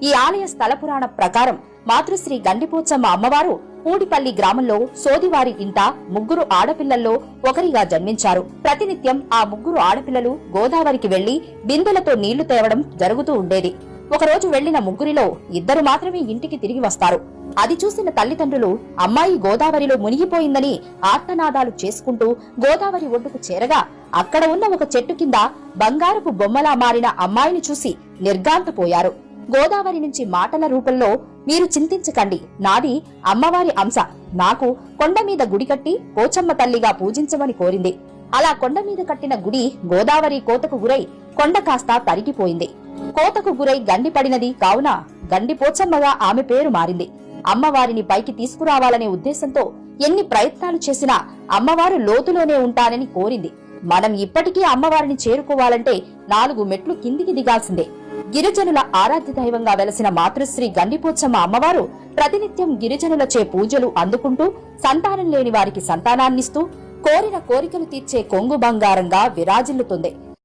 ఈ ఆలయ స్థల పురాణ ప్రకారం మాతృశ్రీ గండిపోచమ్మ అమ్మవారు పూడిపల్లి గ్రామంలో సోదివారి ఇంట ముగ్గురు ఆడపిల్లల్లో ఒకరిగా జన్మించారు. ప్రతినిత్యం ఆ ముగ్గురు ఆడపిల్లలు గోదావరికి వెళ్లి బిందెలతో నీళ్లు తేవడం జరుగుతూ ఉండేది. ఒకరోజు వెళ్లిన ముగ్గురిలో ఇద్దరు మాత్రమే ఇంటికి తిరిగి వస్తారు. అది చూసిన తల్లిదండ్రులు అమ్మాయి గోదావరిలో మునిగిపోయిందని ఆర్తనాదాలు చేసుకుంటూ గోదావరి ఒడ్డుకు చేరగా అక్కడ ఉన్న ఒక చెట్టు కింద బంగారపు బొమ్మలా మారిన అమ్మాయిని చూసి నిర్ఘాంతపోయారు. గోదావరి నుంచి మాటల రూపంలో, మీరు చింతించకండి, నాది అమ్మవారి అంశ, నాకు కొండ మీద గుడి కట్టి పోచమ్మ తల్లిగా పూజించమని కోరింది. అలా కొండ మీద కట్టిన గుడి గోదావరి కోతకు గురై కొండ కాస్త తరిగిపోయింది. కోతకు గురై గండిపడినది కావున గండిపోచమ్మగా ఆమె పేరు మారింది. అమ్మవారిని పైకి తీసుకురావాలనే ఉద్దేశంతో ఎన్ని ప్రయత్నాలు చేసినా అమ్మవారు లోతులోనే ఉంటానని కోరింది. మనం ఇప్పటికీ అమ్మవారిని చేరుకోవాలంటే 4 మెట్లు కిందికి దిగాల్సిందే. గిరిజనుల ఆరాధ్య దైవంగా వెలసిన మాతృశ్రీ గండిపోచమ్మ అమ్మవారు ప్రతినిత్యం గిరిజనులచే పూజలు అందుకుంటూ సంతానం లేని వారికి సంతానాన్నిస్తూ కోరిన కోరికలు తీర్చే కొంగు బంగారంగా విరాజిల్లుతుంది.